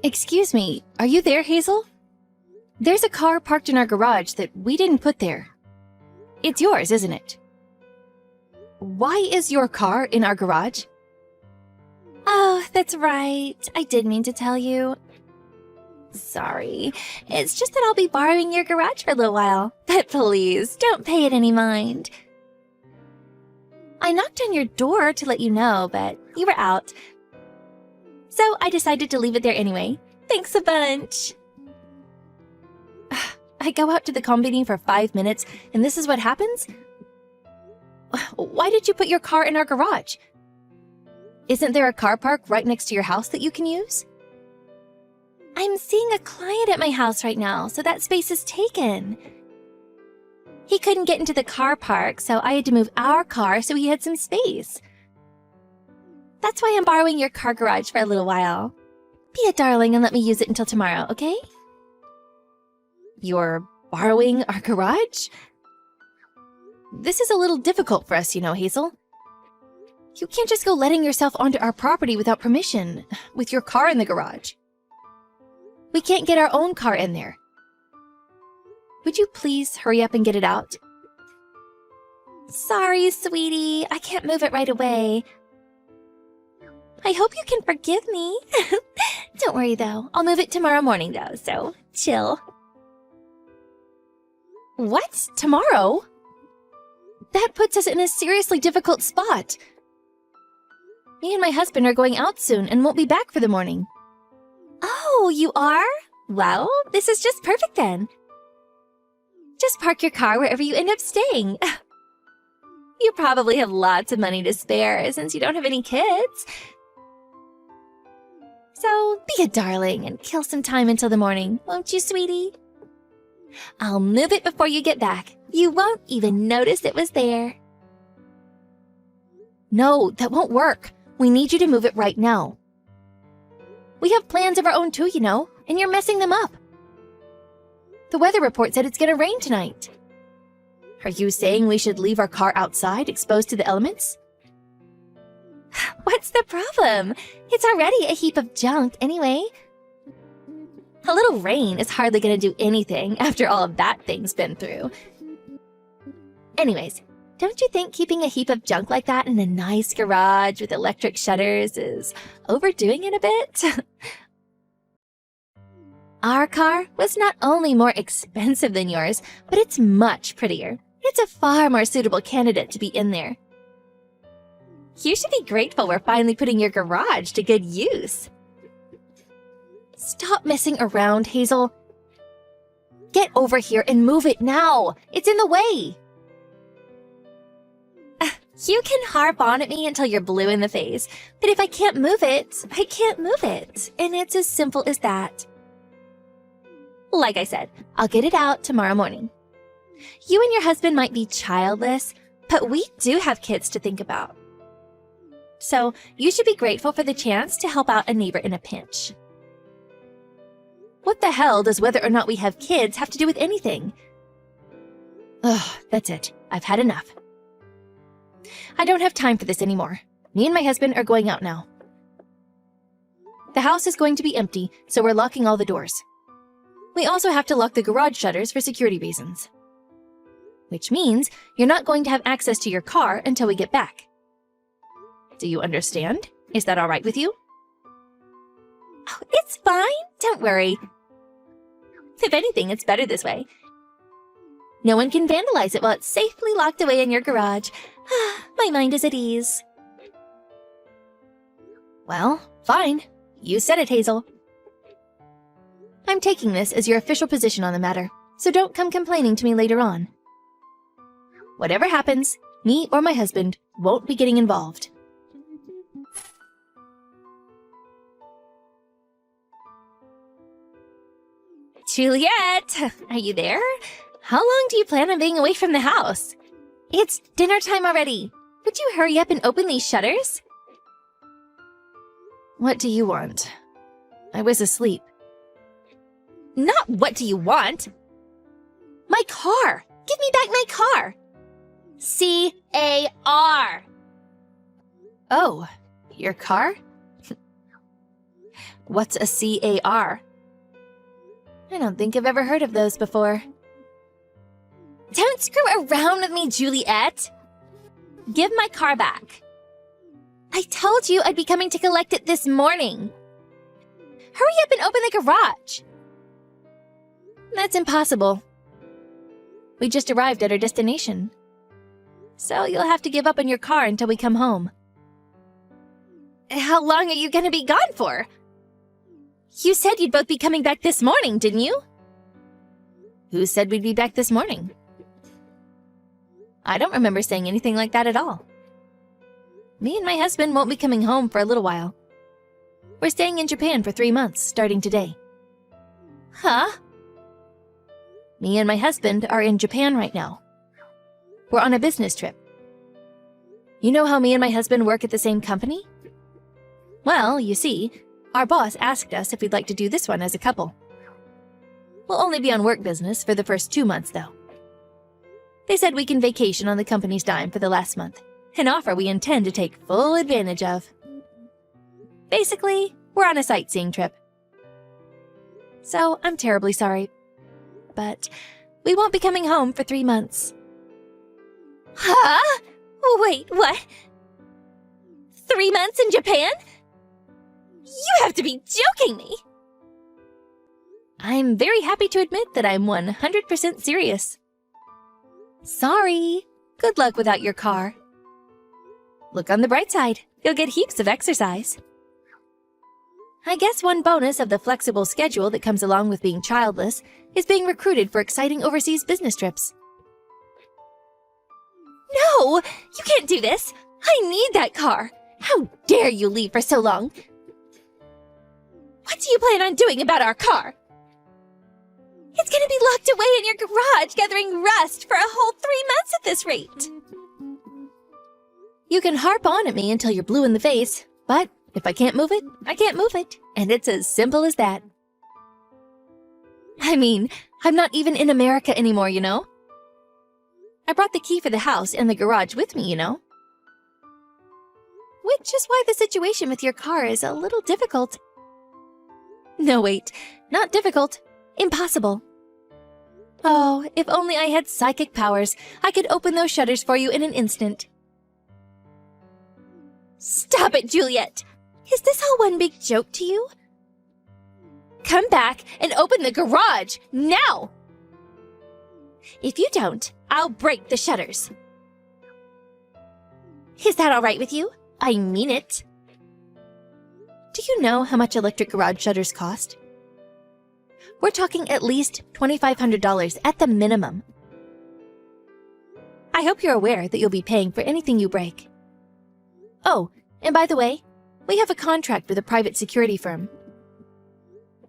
Excuse me, are you there, Hazel? There's a car parked in our garage that we didn't put there. It's yours, isn't it? Why is your car in our garage? Oh, that's right. I did mean to tell you. Sorry. It's just that I'll be borrowing your garage for a little while. But please, don't pay it any mind. I knocked on your door to let you know, but you were out. So I decided to leave it there anyway. Thanks a bunch. I go out to the combini for 5 minutes, and this is what happens? Why did you put your car in our garage? Isn't there a car park right next to your house that you can use? I'm seeing a client at my house right now, so that space is taken. He couldn't get into the car park, so I had to move our car so he had some space. That's why I'm borrowing your car garage for a little while. Be a darling and let me use it until tomorrow, okay? You're borrowing our garage? This is a little difficult for us, you know, Hazel. You can't just go letting yourself onto our property without permission, with your car in the garage. We can't get our own car in there. Would you please hurry up and get it out? Sorry, sweetie. I can't move it right away. I hope you can forgive me. Don't worry, though. I'll move it tomorrow morning, though, so chill. What? Tomorrow? That puts us in a seriously difficult spot. Me and my husband are going out soon and won't be back for the morning. Oh, you are? Well, this is just perfect then. Just park your car wherever you end up staying. You probably have lots of money to spare since you don't have any kids. So be a darling and kill some time until the morning, won't you, sweetie? I'll move it before you get back. You won't even notice it was there. No, that won't work. We need you to move it right now. We have plans of our own too, you know, and you're messing them up. The weather report said it's gonna rain tonight. Are you saying we should leave our car outside, exposed to the elements? What's the problem? It's already a heap of junk anyway. A little rain is hardly gonna do anything after all of that thing's been through. Anyways, don't you think keeping a heap of junk like that in a nice garage with electric shutters is overdoing it a bit? Our car was not only more expensive than yours, but it's much prettier. It's a far more suitable candidate to be in there. You should be grateful we're finally putting your garage to good use. Stop messing around, Hazel. Get over here and move it now. It's in the way. You can harp on at me until you're blue in the face, but if I can't move it, I can't move it. And it's as simple as that. Like I said, I'll get it out tomorrow morning. You and your husband might be childless, but we do have kids to think about. So you should be grateful for the chance to help out a neighbor in a pinch. What the hell does whether or not we have kids have to do with anything? Ugh, that's it. I've had enough. I don't have time for this anymore. Me and my husband are going out now. The house is going to be empty, so we're locking all the doors. We also have to lock the garage shutters for security reasons. Which means you're not going to have access to your car until we get back. Do you understand? Is that all right with you? Oh, it's fine. Don't worry. If anything, it's better this way. No one can vandalize it while it's safely locked away in your garage. My mind is at ease. Well, fine. You said it, Hazel. I'm taking this as your official position on the matter, so don't come complaining to me later on. Whatever happens, me or my husband won't be getting involved. Juliet, are you there? How long do you plan on being away from the house? It's dinner time already. Would you hurry up and open these shutters? What do you want? I was asleep. Not what do you want? My car! Give me back my car! C-A-R! Oh, your car? What's a CAR? I don't think I've ever heard of those before. Don't screw around with me, Juliet! Give my car back. I told you I'd be coming to collect it this morning. Hurry up and open the garage. That's impossible. We just arrived at our destination. So you'll have to give up on your car until we come home. How long are you going to be gone for? You said you'd both be coming back this morning, didn't you? Who said we'd be back this morning? I don't remember saying anything like that at all. Me and my husband won't be coming home for a little while. We're staying in Japan for 3 months, starting today. Huh? Me and my husband are in Japan right now. We're on a business trip. You know how me and my husband work at the same company? Well, you see, our boss asked us if we'd like to do this one as a couple. We'll only be on work business for the first 2 months, though. They said we can vacation on the company's dime for the last month, an offer we intend to take full advantage of. Basically, we're on a sightseeing trip. So, I'm terribly sorry, but we won't be coming home for 3 months. Huh? Wait, what? 3 months in Japan? You have to be joking me! I'm very happy to admit that I'm 100% serious. Sorry. Good luck without your car. Look on the bright side. You'll get heaps of exercise. I guess one bonus of the flexible schedule that comes along with being childless is being recruited for exciting overseas business trips. No! You can't do this! I need that car! How dare you leave for so long? What do you plan on doing about our car? It's gonna be locked away in your garage, gathering rust for a whole 3 months at this rate. You can harp on at me until you're blue in the face, but if I can't move it, I can't move it. And it's as simple as that. I mean, I'm not even in America anymore, you know? I brought the key for the house and the garage with me, you know? Which is why the situation with your car is a little difficult. No, wait, not difficult. Impossible. Oh, if only I had psychic powers, I could open those shutters for you in an instant. Stop it, Juliet! Is this all one big joke to you? Come back and open the garage, now! If you don't, I'll break the shutters. Is that all right with you? I mean it. Do you know how much electric garage shutters cost? We're talking at least $2,500 at the minimum. I hope you're aware that you'll be paying for anything you break. Oh, and by the way, we have a contract with a private security firm.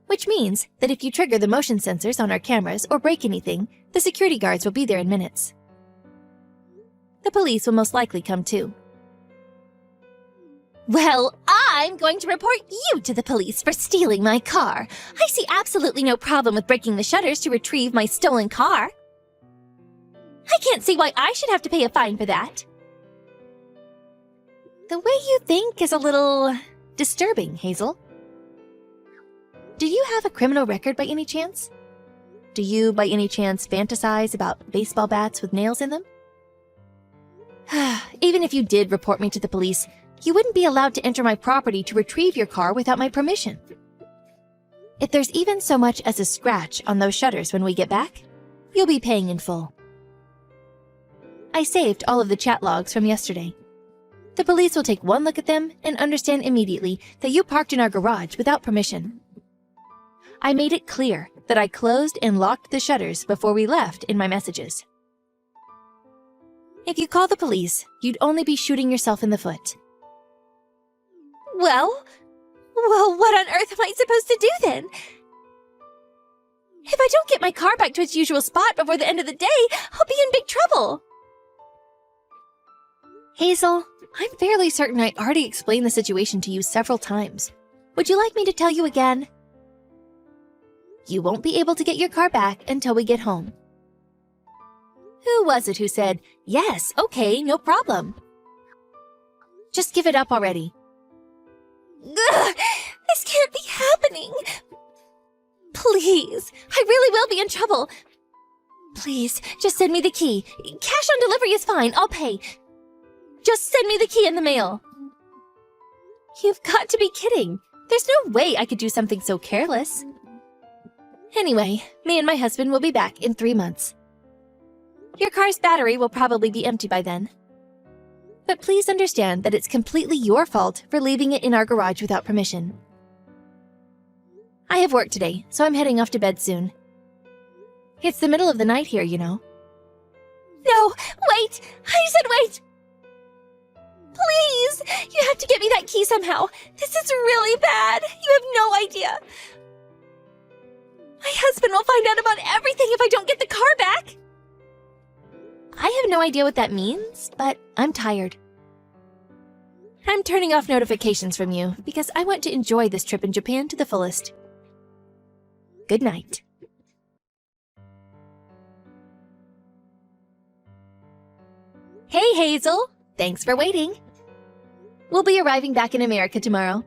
Which means that if you trigger the motion sensors on our cameras or break anything, the security guards will be there in minutes. The police will most likely come too. Well, I'm going to report you to the police for stealing my car. I see absolutely no problem with breaking the shutters to retrieve my stolen car. I can't see why I should have to pay a fine for that. The way you think is a little disturbing, Hazel. Do you have a criminal record by any chance? Do you, by any chance, fantasize about baseball bats with nails in them? Even if you did report me to the police, you wouldn't be allowed to enter my property to retrieve your car without my permission. If there's even so much as a scratch on those shutters when we get back, you'll be paying in full. I saved all of the chat logs from yesterday. The police will take one look at them and understand immediately that you parked in our garage without permission. I made it clear that I closed and locked the shutters before we left in my messages. If you call the police, you'd only be shooting yourself in the foot. Well, what on earth am I supposed to do then? If I don't get my car back to its usual spot before the end of the day, I'll be in big trouble. Hazel, I'm fairly certain I already explained the situation to you several times. Would you like me to tell you again? You won't be able to get your car back until we get home. Who was it who said, yes, okay, no problem? Just give it up already. Ugh, This can't be happening. Please, I really will be in trouble. Please, just send me the key. Cash on delivery is fine, I'll pay. Just send me the key in the mail. You've got to be kidding. There's no way I could do something so careless. Anyway, me and my husband will be back in 3 months. Your car's battery will probably be empty by then. But please understand that it's completely your fault for leaving it in our garage without permission. I have work today, so I'm heading off to bed soon. It's the middle of the night here, you know. No, wait! I said wait! Please! You have to get me that key somehow. This is really bad. You have no idea. My husband will find out about everything if I don't get the car back. I have no idea what that means, but I'm tired. I'm turning off notifications from you because I want to enjoy this trip in Japan to the fullest. Good night. Hey, Hazel. Thanks for waiting. We'll be arriving back in America tomorrow.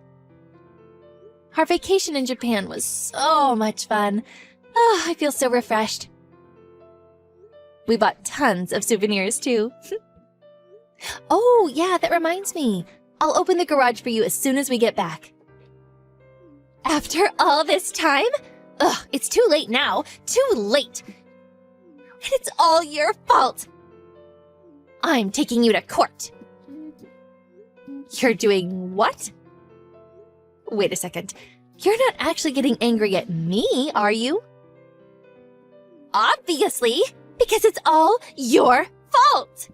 Our vacation in Japan was so much fun. Oh, I feel so refreshed. We bought tons of souvenirs, too. Oh, yeah, that reminds me. I'll open the garage for you as soon as we get back. After all this time? Ugh, it's too late now. Too late. And it's all your fault. I'm taking you to court. You're doing what? Wait a second. You're not actually getting angry at me, are you? Obviously, because it's all your fault.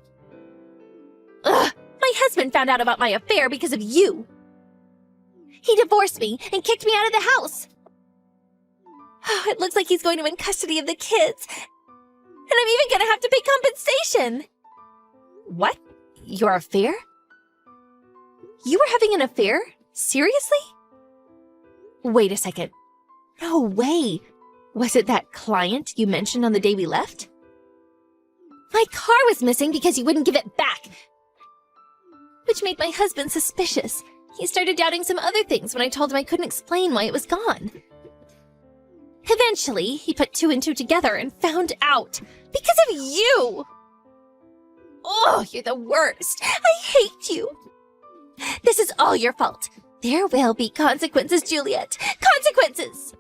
Ugh, my husband found out about my affair because of you. He divorced me and kicked me out of the house. Oh, it looks like he's going to win custody of the kids. And I'm even going to have to pay compensation. What? Your affair? You were having an affair? Seriously? Wait a second. No way. Was it that client you mentioned on the day we left? My car was missing because you wouldn't give it back. Which made my husband suspicious. He started doubting some other things when I told him I couldn't explain why it was gone. Eventually, he put 2 and 2 together and found out. Because of you! Oh, you're the worst. I hate you. This is all your fault. There will be consequences, Juliet. Consequences!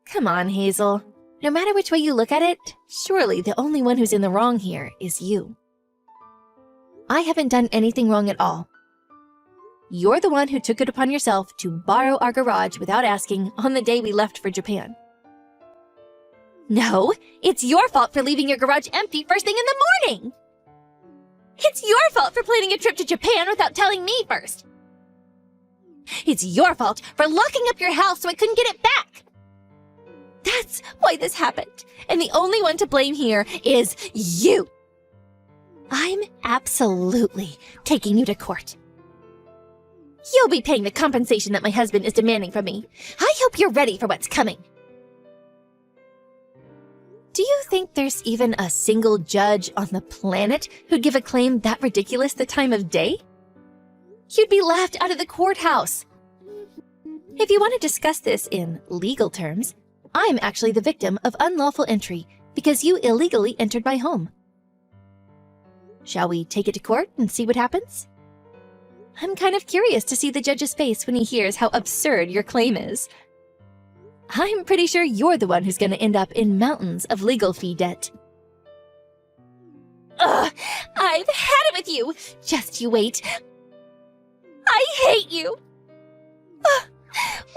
Come on, Hazel. No matter which way you look at it, surely the only one who's in the wrong here is you. I haven't done anything wrong at all. You're the one who took it upon yourself to borrow our garage without asking on the day we left for Japan. No, it's your fault for leaving your garage empty first thing in the morning! It's your fault for planning a trip to Japan without telling me first! It's your fault for locking up your house so I couldn't get it back! That's why this happened, and the only one to blame here is you! I'm absolutely taking you to court. You'll be paying the compensation that my husband is demanding from me. I hope you're ready for what's coming. Do you think there's even a single judge on the planet who'd give a claim that ridiculous the time of day? You'd be laughed out of the courthouse. If you want to discuss this in legal terms, I'm actually the victim of unlawful entry because you illegally entered my home. Shall we take it to court and see what happens? I'm kind of curious to see the judge's face when he hears how absurd your claim is. I'm pretty sure you're the one who's going to end up in mountains of legal fee debt. Ugh! I've had it with you! Just you wait. I hate you! Ugh,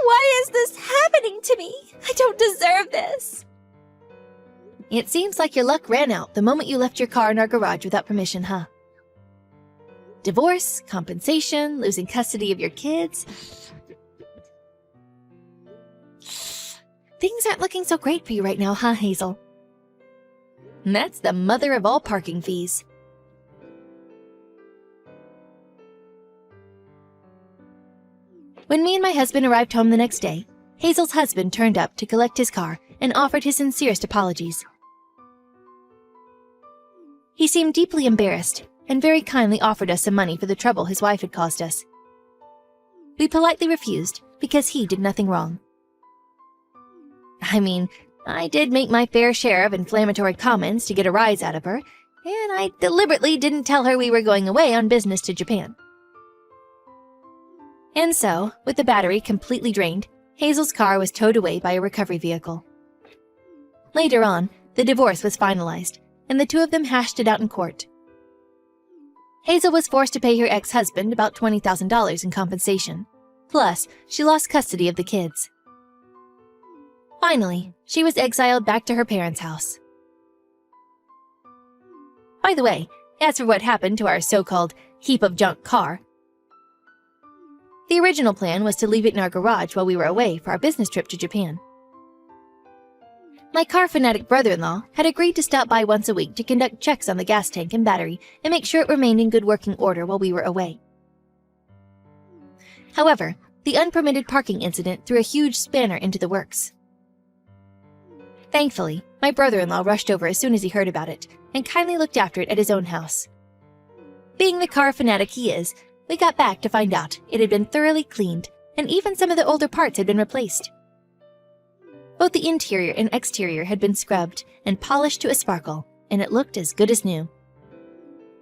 why is this happening to me? I don't deserve this. It seems like your luck ran out the moment you left your car in our garage without permission, huh? Divorce, compensation, losing custody of your kids. Things aren't looking so great for you right now, huh, Hazel? That's the mother of all parking fees. When me and my husband arrived home the next day, Hazel's husband turned up to collect his car and offered his sincerest apologies. He seemed deeply embarrassed and very kindly offered us some money for the trouble his wife had caused us. We politely refused because he did nothing wrong. I mean, I did make my fair share of inflammatory comments to get a rise out of her, and I deliberately didn't tell her we were going away on business to Japan. And so, with the battery completely drained, Hazel's car was towed away by a recovery vehicle. Later on, the divorce was finalized, and the two of them hashed it out in court. Hazel was forced to pay her ex-husband about $20,000 in compensation. Plus, she lost custody of the kids. Finally, she was exiled back to her parents' house. By the way, as for what happened to our so-called heap of junk car, the original plan was to leave it in our garage while we were away for our business trip to Japan. My car fanatic brother-in-law had agreed to stop by once a week to conduct checks on the gas tank and battery and make sure it remained in good working order while we were away. However, the unpermitted parking incident threw a huge spanner into the works. Thankfully, my brother-in-law rushed over as soon as he heard about it and kindly looked after it at his own house. Being the car fanatic he is, we got back to find out it had been thoroughly cleaned, and even some of the older parts had been replaced. Both the interior and exterior had been scrubbed and polished to a sparkle, and it looked as good as new.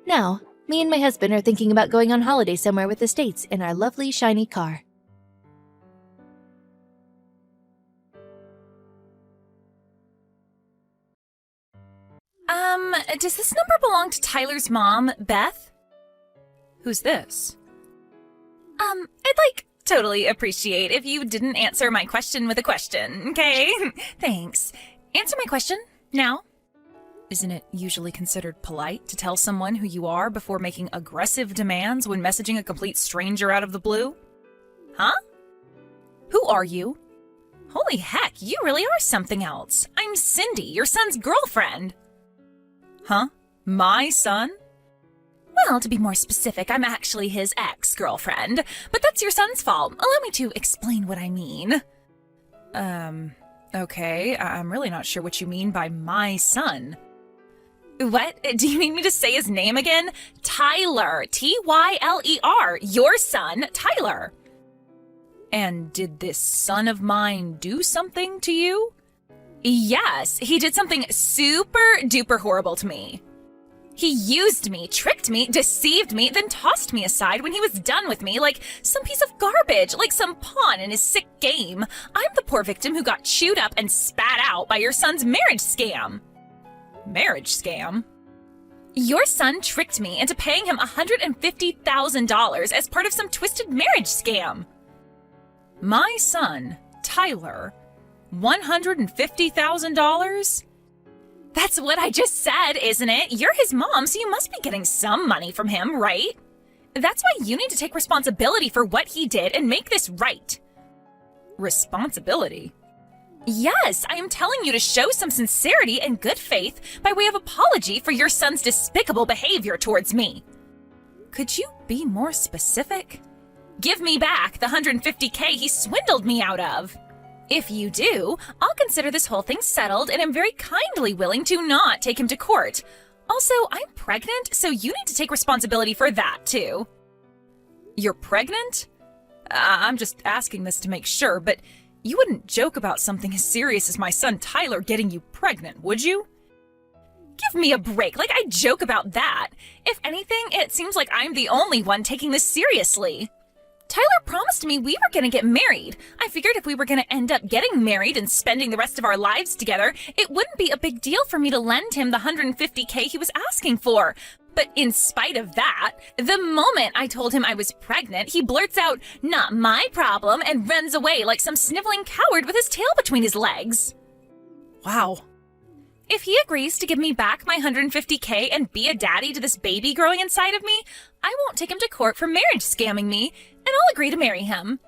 Now, me and my husband are thinking about going on holiday somewhere with the States in our lovely, shiny car. Does this number belong to Tyler's mom, Beth? Who's this? I'd totally appreciate if you didn't answer my question with a question, okay? Thanks. Answer my question, now. Isn't it usually considered polite to tell someone who you are before making aggressive demands when messaging a complete stranger out of the blue? Huh? Who are you? Holy heck, you really are something else. I'm Cindy, your son's girlfriend. Huh? My son? Well, to be more specific, I'm actually his ex-girlfriend, but that's your son's fault. Allow me to explain what I mean. Okay, I'm really not sure what you mean by my son. What? Do you need me to say his name again? Tyler. Tyler. Your son, Tyler. And did this son of mine do something to you? Yes, he did something super duper horrible to me. He used me, tricked me, deceived me, then tossed me aside when he was done with me like some piece of garbage, like some pawn in his sick game. I'm the poor victim who got chewed up and spat out by your son's marriage scam. Marriage scam? Your son tricked me into paying him $150,000 as part of some twisted marriage scam. My son, Tyler, $150,000? That's what I just said, isn't it? You're his mom, so you must be getting some money from him, right? That's why you need to take responsibility for what he did and make this right. Responsibility? Yes, I am telling you to show some sincerity and good faith by way of apology for your son's despicable behavior towards me. Could you be more specific? Give me back the $150K he swindled me out of. If you do, I'll consider this whole thing settled and am very kindly willing to not take him to court. Also, I'm pregnant, so you need to take responsibility for that, too. You're pregnant? I'm just asking this to make sure, but you wouldn't joke about something as serious as my son Tyler getting you pregnant, would you? Give me a break, like I joke about that. If anything, it seems like I'm the only one taking this seriously. Tyler promised me we were going to get married. I figured if we were going to end up getting married and spending the rest of our lives together, it wouldn't be a big deal for me to lend him the $150K he was asking for. But in spite of that, the moment I told him I was pregnant, he blurts out, "Not my problem," and runs away like some sniveling coward with his tail between his legs. Wow. If he agrees to give me back my $150K and be a daddy to this baby growing inside of me, I won't take him to court for marriage scamming me, and I'll agree to marry him.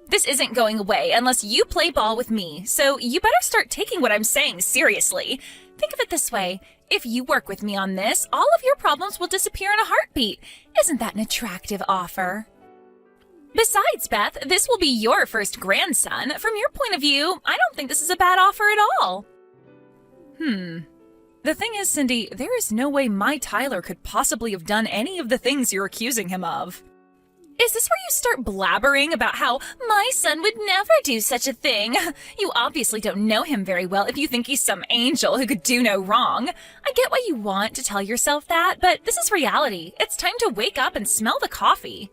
This isn't going away unless you play ball with me, so you better start taking what I'm saying seriously. Think of it this way. If you work with me on this, all of your problems will disappear in a heartbeat. Isn't that an attractive offer? Besides, Beth, this will be your first grandson. From your point of view, I don't think this is a bad offer at all. The thing is, Cindy, there is no way my Tyler could possibly have done any of the things you're accusing him of. Is this where you start blabbering about how my son would never do such a thing? You obviously don't know him very well if you think he's some angel who could do no wrong. I get why you want to tell yourself that, but this is reality. It's time to wake up and smell the coffee.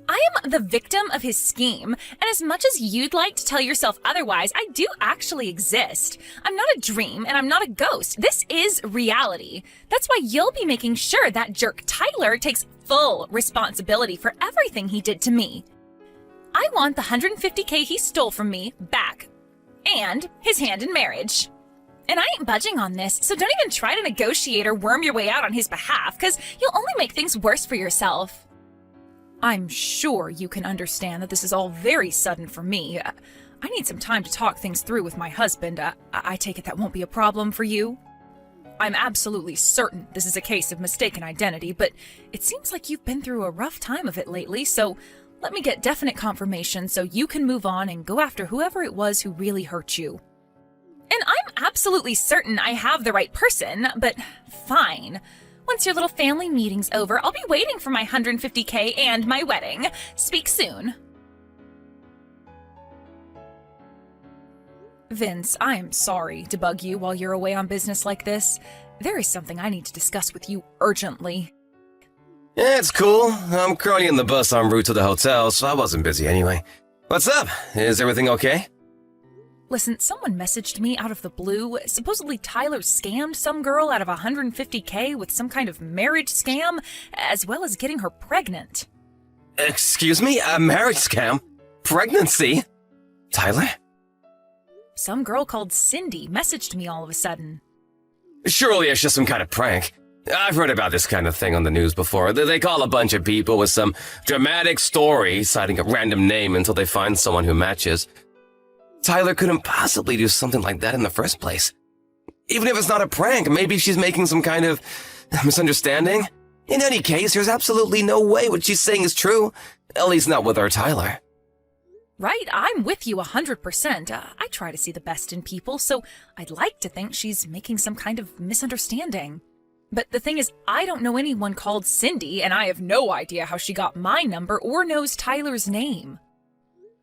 I am the victim of his scheme, and as much as you'd like to tell yourself otherwise, I do actually exist. I'm not a dream, and I'm not a ghost. This is reality. That's why you'll be making sure that jerk Tyler takes full responsibility for everything he did to me. I want the $150K he stole from me back, and his hand in marriage. And I ain't budging on this, so don't even try to negotiate or worm your way out on his behalf, because you'll only make things worse for yourself. I'm sure you can understand that this is all very sudden for me. I need some time to talk things through with my husband. I take it that won't be a problem for you? I'm absolutely certain this is a case of mistaken identity, but it seems like you've been through a rough time of it lately, so let me get definite confirmation so you can move on and go after whoever it was who really hurt you. And I'm absolutely certain I have the right person, but fine. Once your little family meeting's over, I'll be waiting for my $150K and my wedding. Speak soon. Vince, I am sorry to bug you while you're away on business like this. There is something I need to discuss with you urgently. Yeah, it's cool. I'm currently in the bus en route to the hotel, so I wasn't busy anyway. What's up? Is everything okay? Listen, someone messaged me out of the blue. Supposedly Tyler scammed some girl out of $150K with some kind of marriage scam, as well as getting her pregnant. Excuse me? A marriage scam? Pregnancy? Tyler? Some girl called Cindy messaged me all of a sudden. Surely it's just some kind of prank. I've heard about this kind of thing on the news before. They call a bunch of people with some dramatic story, citing a random name until they find someone who matches. Tyler couldn't possibly do something like that in the first place. Even if it's not a prank, maybe she's making some kind of misunderstanding. In any case, there's absolutely no way what she's saying is true. At least not with our Tyler. Right, I'm with you 100%. I try to see the best in people, so I'd like to think she's making some kind of misunderstanding. But the thing is, I don't know anyone called Cindy, and I have no idea how she got my number or knows Tyler's name.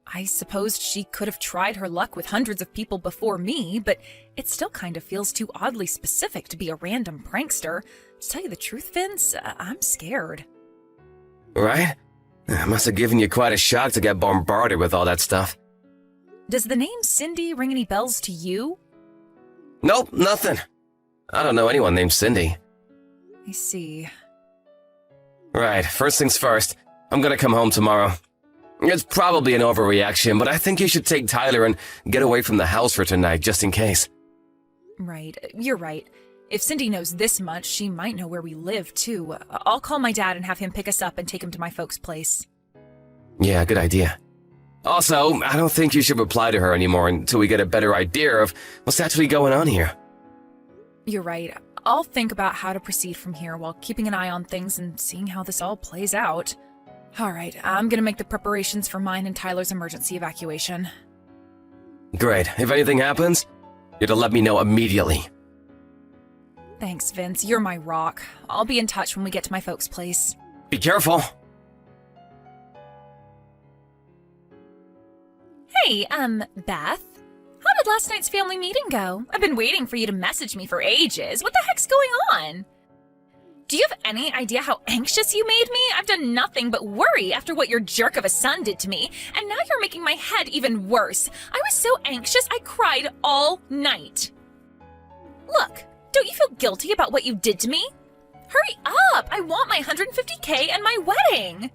I supposed she could have tried her luck with hundreds of people before me, but it still kind of feels too oddly specific to be a random prankster. To tell you the truth, Vince, I'm scared. Right? It must have given you quite a shock to get bombarded with all that stuff. Does the name Cindy ring any bells to you? Nope, nothing. I don't know anyone named Cindy. I see. Right, first things first. I'm gonna come home tomorrow. It's probably an overreaction, but I think you should take Tyler and get away from the house for tonight, just in case. Right, you're right. If Cindy knows this much, she might know where we live, too. I'll call my dad and have him pick us up and take him to my folks' place. Yeah, good idea. Also, I don't think you should reply to her anymore until we get a better idea of what's actually going on here. You're right. I'll think about how to proceed from here while keeping an eye on things and seeing how this all plays out. All right, I'm gonna make the preparations for mine and Tyler's emergency evacuation. Great. If anything happens, you're to let me know immediately. Thanks, Vince. You're my rock. I'll be in touch when we get to my folks' place. Be careful. Hey, Beth? How did last night's family meeting go? I've been waiting for you to message me for ages. What the heck's going on? Do you have any idea how anxious you made me? I've done nothing but worry after what your jerk of a son did to me, and now you're making my head even worse. I was so anxious I cried all night. Look, don't you feel guilty about what you did to me? Hurry up! I want my $150K and my wedding!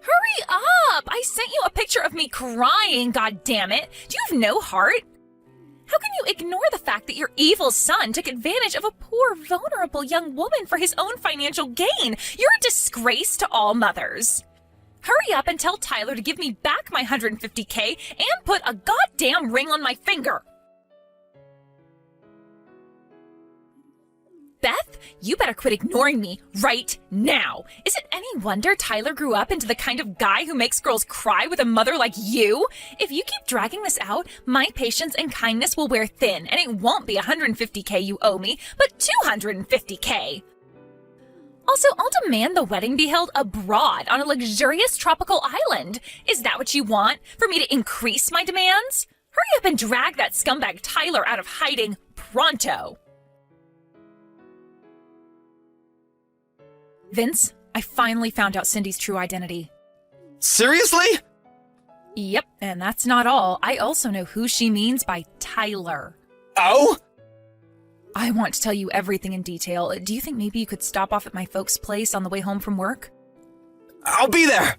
Hurry up! I sent you a picture of me crying, goddammit! Do you have no heart? How can you ignore the fact that your evil son took advantage of a poor, vulnerable young woman for his own financial gain? You're a disgrace to all mothers. Hurry up and tell Tyler to give me back my $150K and put a goddamn ring on my finger. Beth, you better quit ignoring me right now. Is it any wonder Tyler grew up into the kind of guy who makes girls cry with a mother like you? If you keep dragging this out, my patience and kindness will wear thin, and it won't be $150K you owe me, but $250K. Also, I'll demand the wedding be held abroad on a luxurious tropical island. Is that what you want? For me to increase my demands? Hurry up and drag that scumbag Tyler out of hiding pronto. Vince, I finally found out Cindy's true identity. Seriously? Yep, and that's not all. I also know who she means by Tyler. Oh? I want to tell you everything in detail. Do you think maybe you could stop off at my folks' place on the way home from work? I'll be there!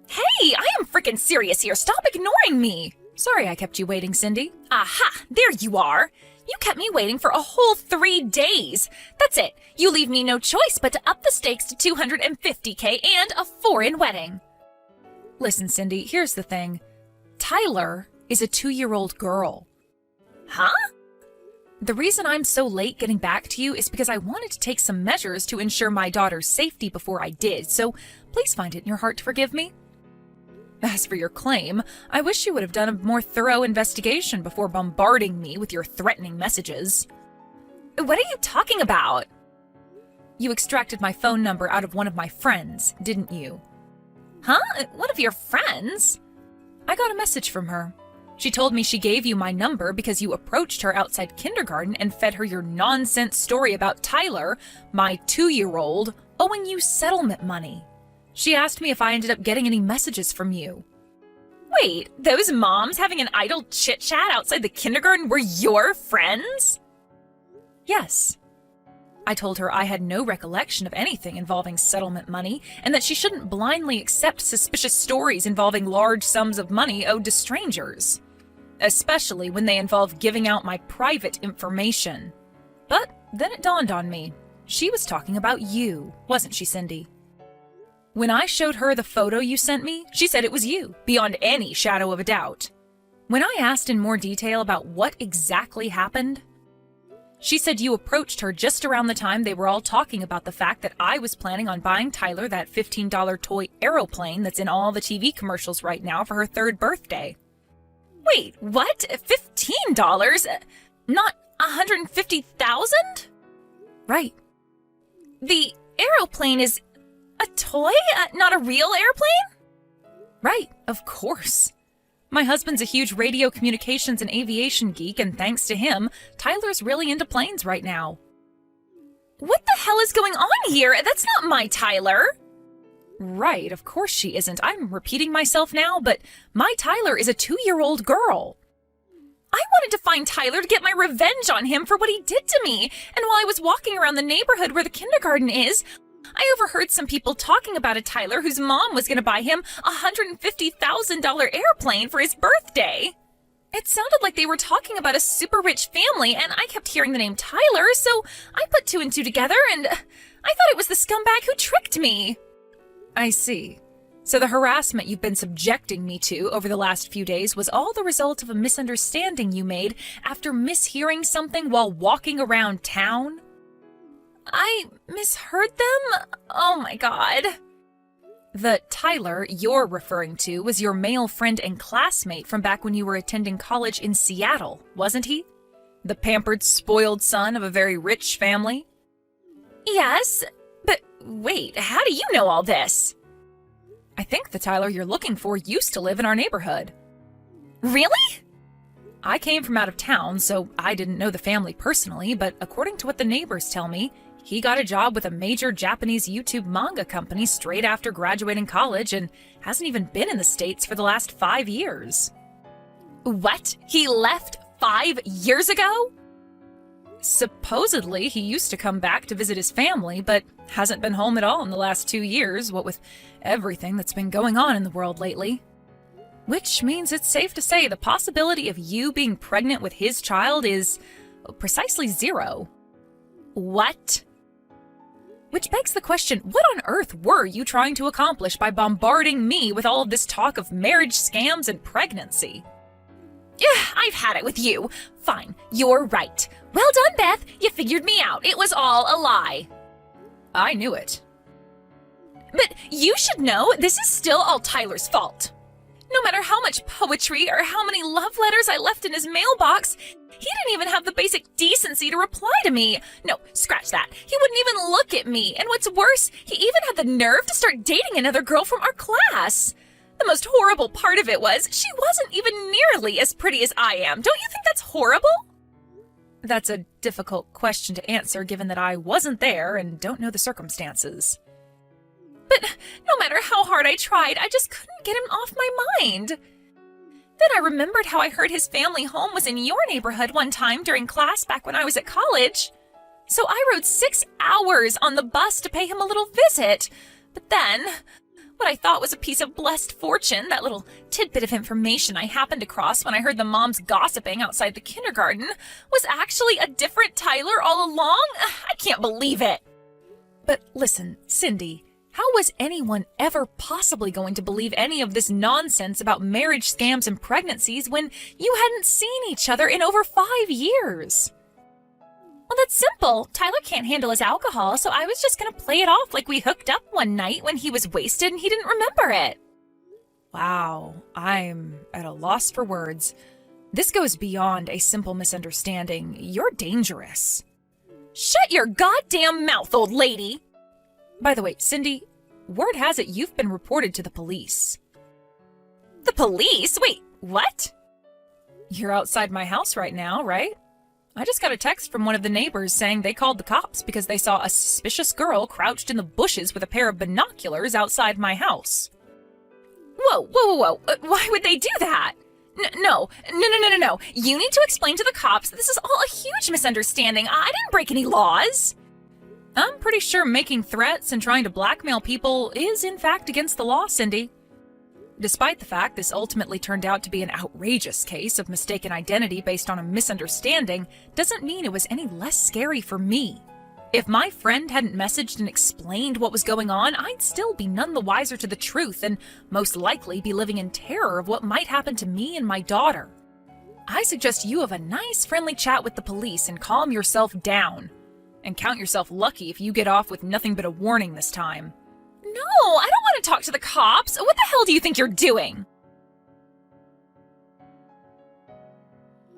Hey, I am freaking serious here. Stop ignoring me. Sorry I kept you waiting, Cindy. Aha, there you are. You kept me waiting for a whole 3 days. That's it. You leave me no choice but to up the stakes to $250K and a foreign wedding. Listen, Cindy, here's the thing. Tyler is a 2-year-old girl. Huh? The reason I'm so late getting back to you is because I wanted to take some measures to ensure my daughter's safety before I did, so please find it in your heart to forgive me. As for your claim, I wish you would have done a more thorough investigation before bombarding me with your threatening messages. What are you talking about? You extracted my phone number out of one of my friends, didn't you? Huh? One of your friends? I got a message from her. She told me she gave you my number because you approached her outside kindergarten and fed her your nonsense story about Tyler, my 2-year-old, owing you settlement money. She asked me if I ended up getting any messages from you. Wait, those moms having an idle chit-chat outside the kindergarten were your friends? Yes. I told her I had no recollection of anything involving settlement money and that she shouldn't blindly accept suspicious stories involving large sums of money owed to strangers, especially when they involve giving out my private information. But then it dawned on me. She was talking about you, wasn't she, Cindy? When I showed her the photo you sent me, she said it was you, beyond any shadow of a doubt. When I asked in more detail about what exactly happened, she said you approached her just around the time they were all talking about the fact that I was planning on buying Tyler that $15 toy aeroplane that's in all the TV commercials right now for her 3rd birthday. Wait, what? $15? Not $150,000? Right. The aeroplane is a toy? Not a real airplane? Right, of course. My husband's a huge radio communications and aviation geek, and thanks to him, Tyler's really into planes right now. What the hell is going on here? That's not my Tyler. Right, of course she isn't. I'm repeating myself now, but my Tyler is a 2-year-old girl. I wanted to find Tyler to get my revenge on him for what he did to me, and while I was walking around the neighborhood where the kindergarten is, I overheard some people talking about a Tyler whose mom was going to buy him a $150,000 airplane for his birthday. It sounded like they were talking about a super rich family, and I kept hearing the name Tyler, so I put 2 and 2 together, and I thought it was the scumbag who tricked me. I see. So the harassment you've been subjecting me to over the last few days was all the result of a misunderstanding you made after mishearing something while walking around town? I misheard them? Oh my god. The Tyler you're referring to was your male friend and classmate from back when you were attending college in Seattle, wasn't he? The pampered, spoiled son of a very rich family? Yes, but wait, how do you know all this? I think the Tyler you're looking for used to live in our neighborhood. Really? I came from out of town, so I didn't know the family personally, but according to what the neighbors tell me, he got a job with a major Japanese YouTube manga company straight after graduating college and hasn't even been in the States for the last 5 years. What? He left 5 years ago? Supposedly, he used to come back to visit his family, but hasn't been home at all in the last 2 years, what with everything that's been going on in the world lately. Which means it's safe to say the possibility of you being pregnant with his child is precisely 0. What? Which begs the question, what on earth were you trying to accomplish by bombarding me with all of this talk of marriage scams and pregnancy? Yeah, I've had it with you. Fine, you're right. Well done, Beth. You figured me out. It was all a lie. I knew it. But you should know this is still all Tyler's fault. No matter how much poetry or how many love letters I left in his mailbox, he didn't even have the basic decency to reply to me. No, scratch that. He wouldn't even look at me. And what's worse, he even had the nerve to start dating another girl from our class. The most horrible part of it was she wasn't even nearly as pretty as I am. Don't you think that's horrible? That's a difficult question to answer given that I wasn't there and don't know the circumstances. But no matter how hard I tried, I just couldn't get him off my mind. Then I remembered how I heard his family home was in your neighborhood one time during class back when I was at college. So I rode 6 hours on the bus to pay him a little visit. But then, what I thought was a piece of blessed fortune, that little tidbit of information I happened across when I heard the moms gossiping outside the kindergarten, was actually a different Tyler all along? I can't believe it. But listen, Cindy, how was anyone ever possibly going to believe any of this nonsense about marriage scams and pregnancies when you hadn't seen each other in over 5 years? Well, that's simple. Tyler can't handle his alcohol, so I was just going to play it off like we hooked up one night when he was wasted and he didn't remember it. Wow, I'm at a loss for words. This goes beyond a simple misunderstanding. You're dangerous. Shut your goddamn mouth, old lady! By the way, Cindy, word has it you've been reported to the police. The police? Wait, what? You're outside my house right now, right? I just got a text from one of the neighbors saying they called the cops because they saw a suspicious girl crouched in the bushes with a pair of binoculars outside my house. Whoa. Why would they do that? No. You need to explain to the cops that this is all a huge misunderstanding. I didn't break any laws. I'm pretty sure making threats and trying to blackmail people is in fact against the law, Cindy. Despite the fact this ultimately turned out to be an outrageous case of mistaken identity based on a misunderstanding, doesn't mean it was any less scary for me. If my friend hadn't messaged and explained what was going on, I'd still be none the wiser to the truth and most likely be living in terror of what might happen to me and my daughter. I suggest you have a nice friendly chat with the police and calm yourself down. And count yourself lucky if you get off with nothing but a warning this time. No, I don't want to talk to the cops. What the hell do you think you're doing?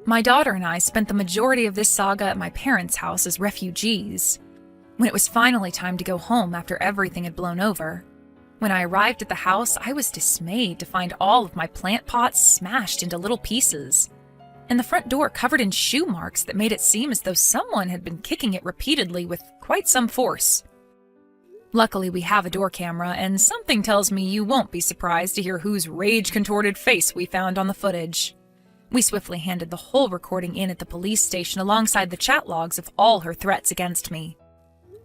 My daughter and I spent the majority of this saga at my parents' house as refugees. When it was finally time to go home after everything had blown over, when I arrived at the house, I was dismayed to find all of my plant pots smashed into little pieces, and the front door covered in shoe marks that made it seem as though someone had been kicking it repeatedly with quite some force. Luckily, we have a door camera, and something tells me you won't be surprised to hear whose rage-contorted face we found on the footage. We swiftly handed the whole recording in at the police station alongside the chat logs of all her threats against me.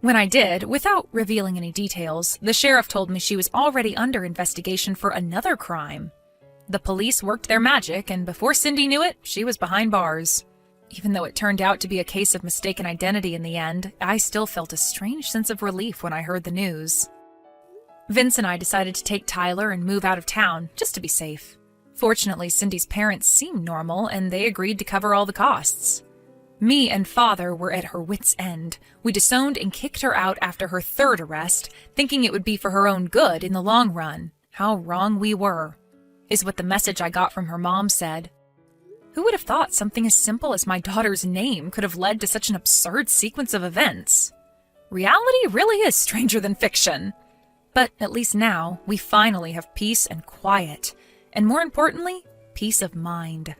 When I did, without revealing any details, the sheriff told me she was already under investigation for another crime. The police worked their magic, and before Cindy knew it, she was behind bars. Even though it turned out to be a case of mistaken identity in the end, I still felt a strange sense of relief when I heard the news. Vince and I decided to take Tyler and move out of town, just to be safe. Fortunately, Cindy's parents seemed normal, and they agreed to cover all the costs. Me and Father were at her wits' end. We disowned and kicked her out after her third arrest, thinking it would be for her own good in the long run. How wrong we were, is what the message I got from her mom said. Who would have thought something as simple as my daughter's name could have led to such an absurd sequence of events? Reality really is stranger than fiction. But at least now, we finally have peace and quiet, and more importantly, peace of mind.